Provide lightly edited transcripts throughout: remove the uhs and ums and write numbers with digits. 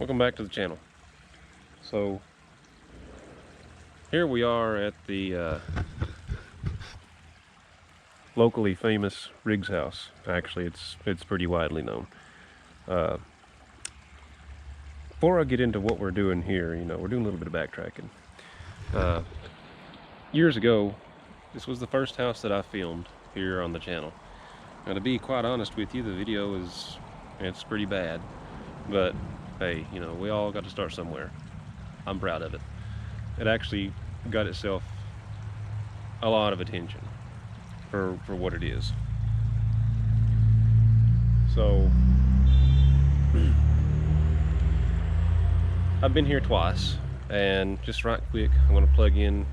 Welcome back to the channel. So here we are at the locally famous Riggs house. Actually, it's pretty widely known. Before I get into what we're doing here, we're doing a little bit of backtracking. Years ago, this was the first house that I filmed here on the channel. Now, to be quite honest with you, the video it's pretty bad, but hey, we all got to start somewhere. I'm proud of it. It actually got itself a lot of attention for what it is. So I've been here twice, and just right quick, I'm going to plug in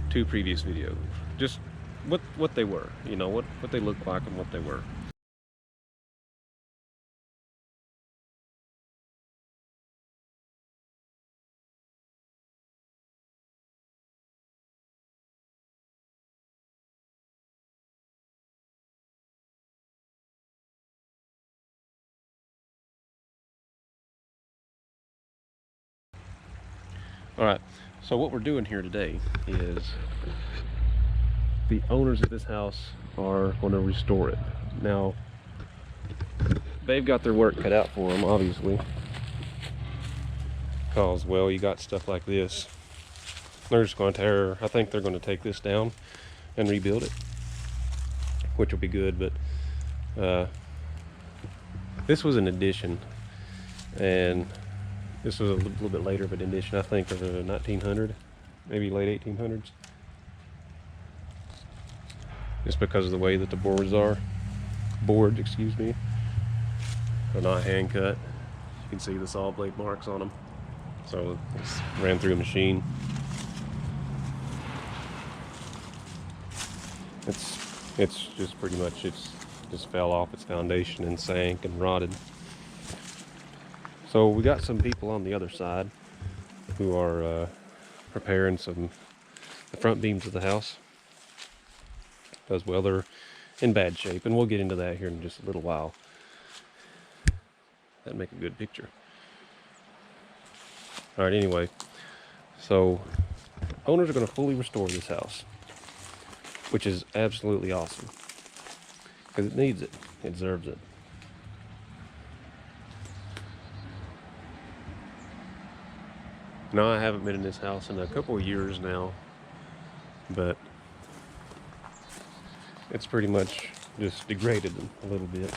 two previous videos, just what they were, what they looked like and what they were. Alright, so what we're doing here today is the owners of this house are going to restore it. Now, they've got their work cut out for them, obviously, because, well, you got stuff like this. They're just going to I think they're going to take this down and rebuild it, which will be good, but this was an addition, and this was a little bit later of an addition, I think of the 1900, maybe late 1800s. Just because of the way that the boards are not hand cut. You can see the saw blade marks on them. So it's ran through a machine. It's just pretty much, it's just fell off its foundation and sank and rotted. So we got some people on the other side who are repairing the front beams of the house, because, well, they're in bad shape, and we'll get into that here in just a little while. That'd make a good picture. All right, anyway, so owners are going to fully restore this house, which is absolutely awesome, because it needs it. It deserves it. Now, I haven't been in this house in a couple of years now, but it's pretty much just degraded a little bit.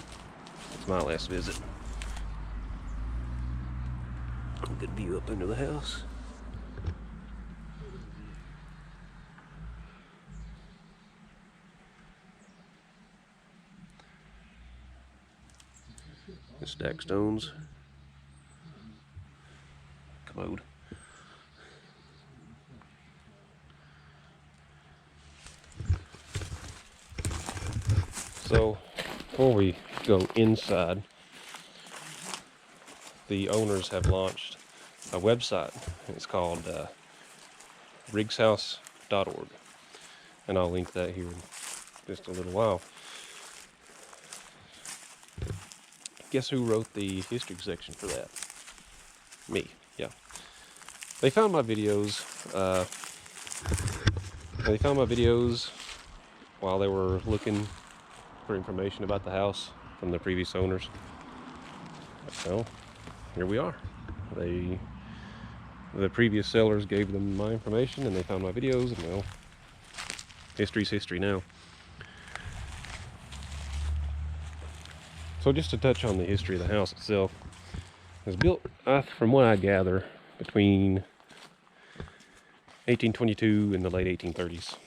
It's my last visit. Good view up into the house. The stack stones. Commode. So, before we go inside, the owners have launched a website. It's called riggshouse.org, and I'll link that here in just a little while. Guess who wrote the history section for that? Me. Yeah. They found my videos. While they were looking for information about the house from the previous owners. Well, here we are. The previous sellers gave them my information, and they found my videos, and, well, history's history now. So just to touch on the history of the house itself, it was built, from what I gather, between 1822 and the late 1830s.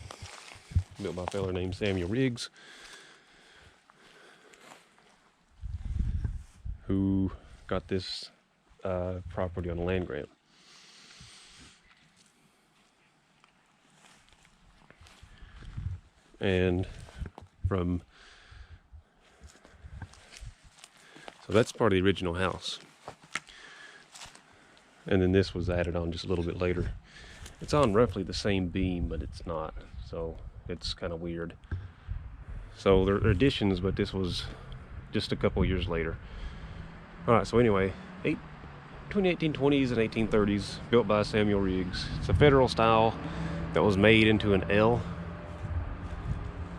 Built by a fella named Samuel Riggs, who got this property on a land grant. And so that's part of the original house. And then this was added on just a little bit later. It's on roughly the same beam, but it's not. So it's kind of weird. So there are additions, but this was just a couple years later. All right, so anyway, between the 1820s and 1830s, built by Samuel Riggs. It's a federal style that was made into an L.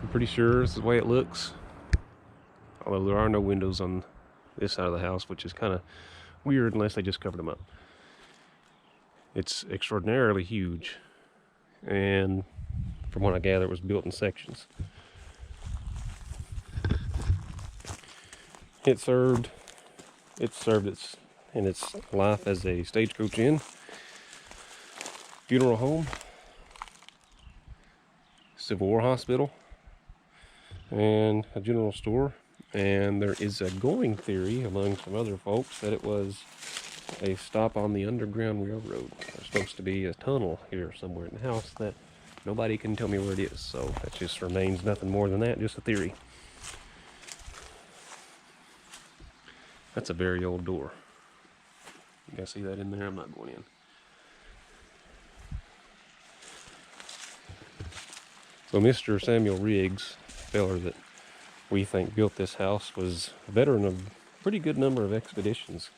I'm pretty sure this is the way it looks. Although there are no windows on this side of the house, which is kind of weird unless they just covered them up. It's extraordinarily huge, and from what I gather, it was built in sections. It served in its life as a stagecoach inn, funeral home, Civil War hospital, and a general store. And there is a going theory among some other folks that it was a stop on the Underground Railroad. There's supposed to be a tunnel here somewhere in the house that nobody can tell me where it is, so that just remains nothing more than that, just a theory. That's a very old door. You guys see that in there? I'm not going in. So Mr. Samuel Riggs, feller that we think built this house, was a veteran of a pretty good number of expeditions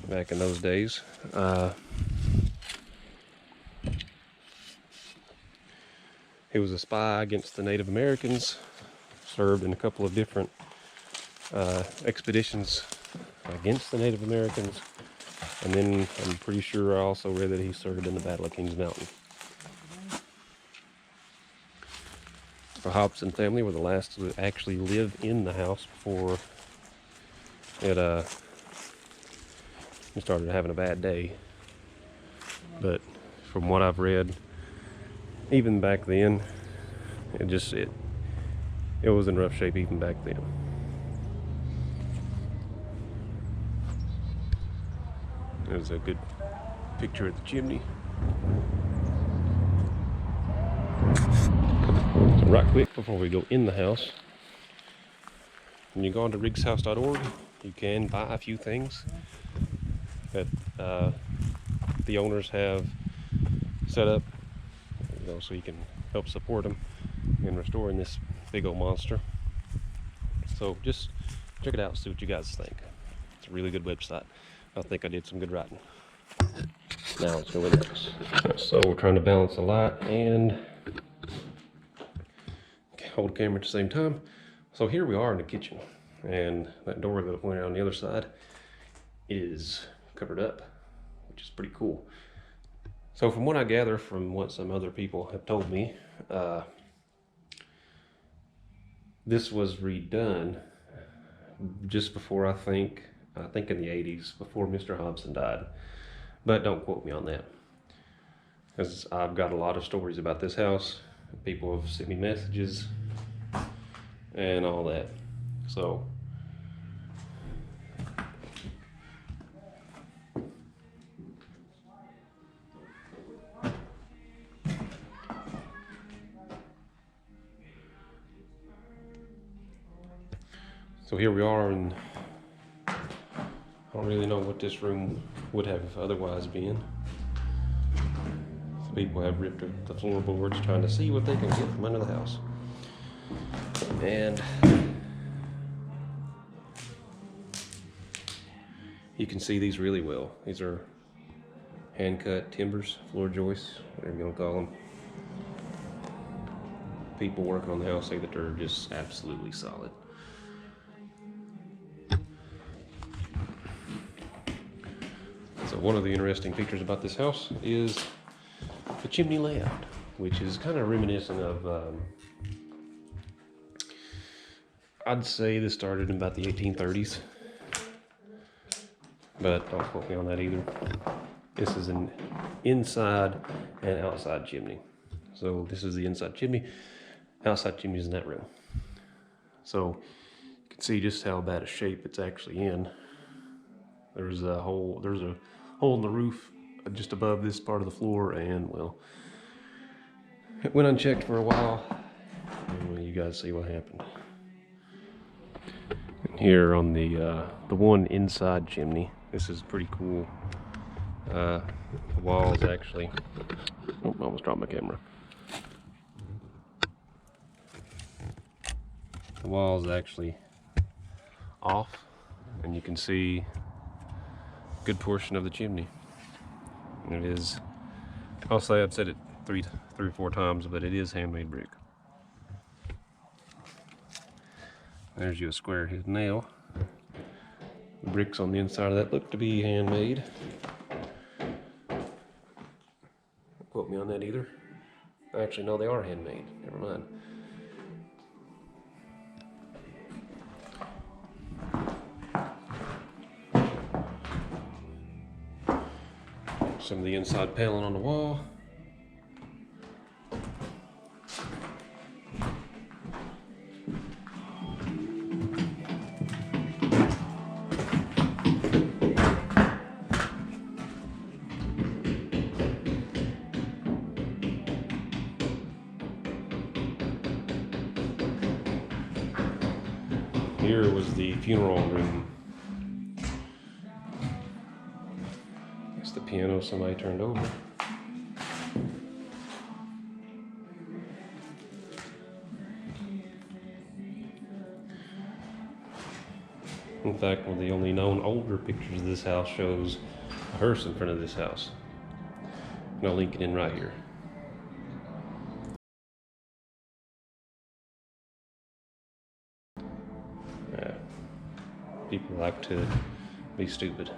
back in those days. He was a spy against the Native Americans, served in a couple of different expeditions against the Native Americans, and then I'm pretty sure I also read that he served in the Battle of Kings Mountain. The Hobson family were the last to actually live in the house before it started having a bad day. But from what I've read, even back then, it was in rough shape even back then. There's a good picture of the chimney. So right quick before we go in the house, when you go onto riggshouse.org, you can buy a few things that the owners have set up, so you can help support them in restoring this big old monster. So just check it out, see what you guys think. It's a really good website. I think I did some good writing. Now let's go in the house. So we're trying to balance the light and hold the camera at the same time. So here we are in the kitchen, and that door that went out on the other side is covered up, which is pretty cool. So from what I gather from what some other people have told me, this was redone just before, I think in the 80s, before Mr. Hobson died. But don't quote me on that, because I've got a lot of stories about this house. People have sent me messages and all that. So here we are, and I don't really know what this room would have otherwise been. So people have ripped the floorboards trying to see what they can get from under the house. And you can see these really well. These are hand-cut timbers, floor joists, whatever you want to call them. People working on the house say that they're just absolutely solid. So one of the interesting features about this house is the chimney layout, which is kind of reminiscent of, I'd say this started in about the 1830s, but don't quote me on that either. This is an inside and outside chimney. So this is the inside chimney, outside chimney is in that room. So you can see just how bad a shape it's actually in. There's a hole in the roof just above this part of the floor, and well, it went unchecked for a while. And you guys see what happened. And here on the one inside chimney, this is pretty cool. The walls actually, oh, I almost dropped my camera. The wall's actually off and you can see a good portion of the chimney. And it is, I'll say I've said it three or four times, but it is handmade brick. There's you a square head nail. The bricks on the inside of that look to be handmade. Don't quote me on that either. Actually, no, they are handmade. Never mind. Some of the inside paneling on the wall. Here was the funeral room. That's the piano somebody turned over. In fact, one of the only known older pictures of this house shows a hearse in front of this house. And I'll link it in right here. People like to be stupid.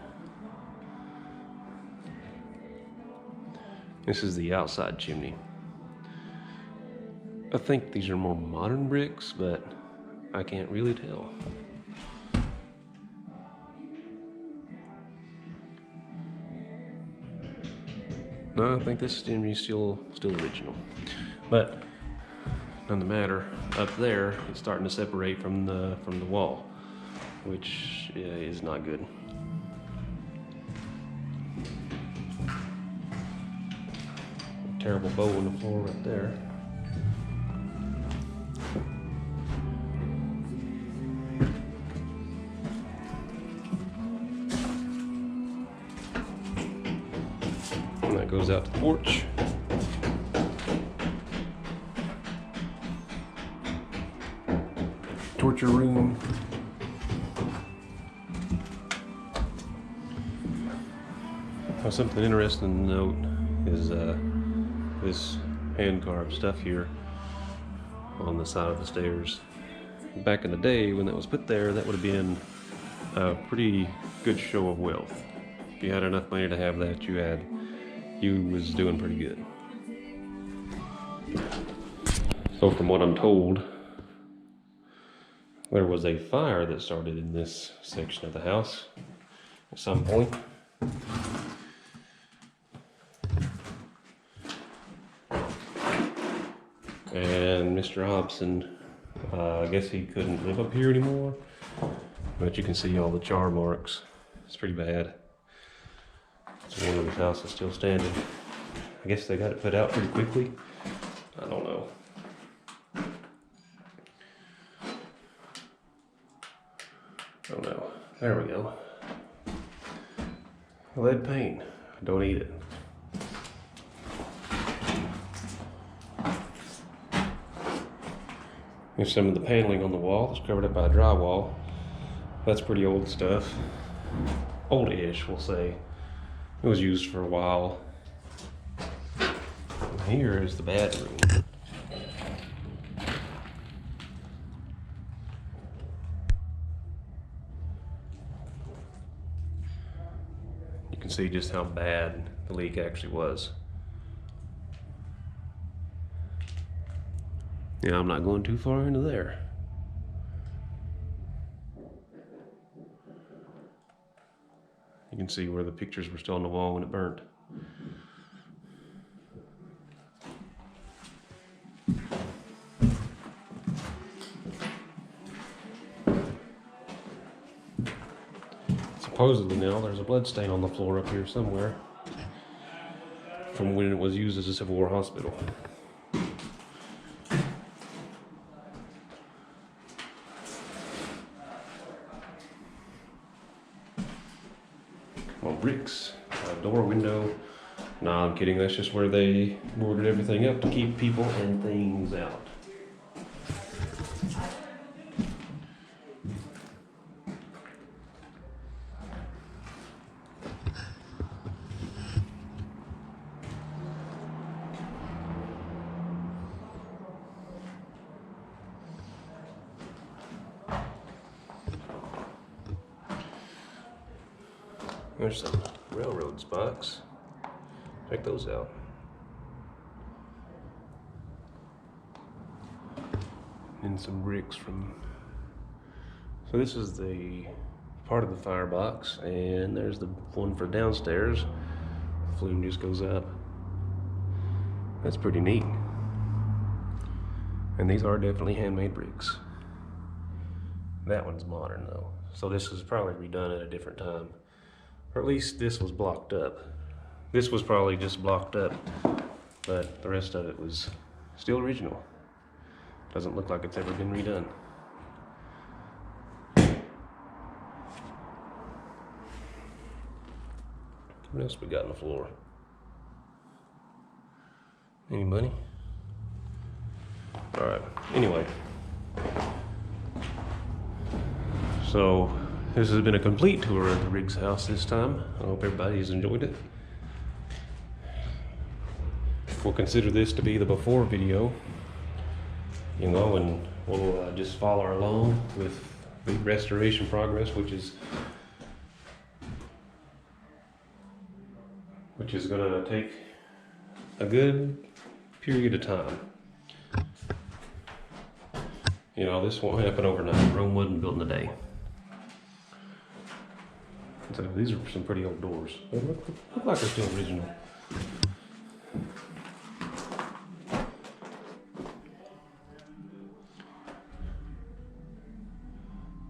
This is the outside chimney. I think these are more modern bricks, but I can't really tell. No, I think this chimney is still original. But none the matter, up there it's starting to separate from the wall, which is not good. A terrible bow on the floor right there. And that goes out to the porch. Torture room. Something interesting to note is this hand-carved stuff here on the side of the stairs. Back in the day when that was put there, that would have been a pretty good show of wealth. If you had enough money to have that, you was doing pretty good. So from what I'm told, there was a fire that started in this section of the house at some point. And Mr. Hobson, I guess he couldn't live up here anymore, but you can see all the char marks. It's pretty bad. So one of his house is still standing. I guess they got it put out pretty quickly. I don't know. Oh no, there we go. Lead paint, don't eat it. Here's some of the paneling on the wall that's covered up by drywall. That's pretty old stuff. Old-ish, we'll say. It was used for a while. And here is the bedroom. You can see just how bad the leak actually was. Yeah, I'm not going too far into there. You can see where the pictures were still on the wall when it burnt. Supposedly now there's a blood stain on the floor up here somewhere from when it was used as a Civil War hospital. Bricks, door, window. Nah, I'm kidding. That's just where they boarded everything up to keep people and things out. There's some railroad spikes. Check those out. And some bricks from. So this is the part of the firebox, and there's the one for downstairs. The flume just goes up. That's pretty neat. And these are definitely handmade bricks. That one's modern though. So this was probably redone at a different time. Or at least this was blocked up. This was probably just blocked up, but the rest of it was still original. Doesn't look like it's ever been redone. What else we got on the floor? Any money? All right, anyway. So this has been a complete tour of the Riggs house this time. I hope everybody's enjoyed it. We'll consider this to be the before video, you know, and we'll just follow along with the restoration progress, which is gonna take a good period of time. You know, this won't happen overnight. Rome wasn't built in a day. So these are some pretty old doors. They look like they're still original.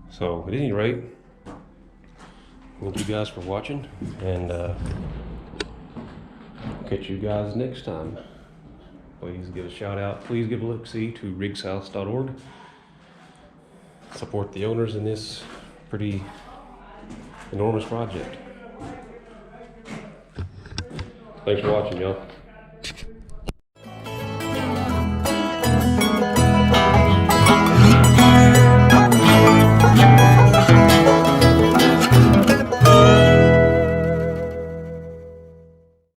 So at any rate, thank you guys for watching, and catch you guys next time. Please give a shout out. Please give a look-see to riggshouse.org. Support the owners in this pretty enormous project. Thanks for watching, y'all.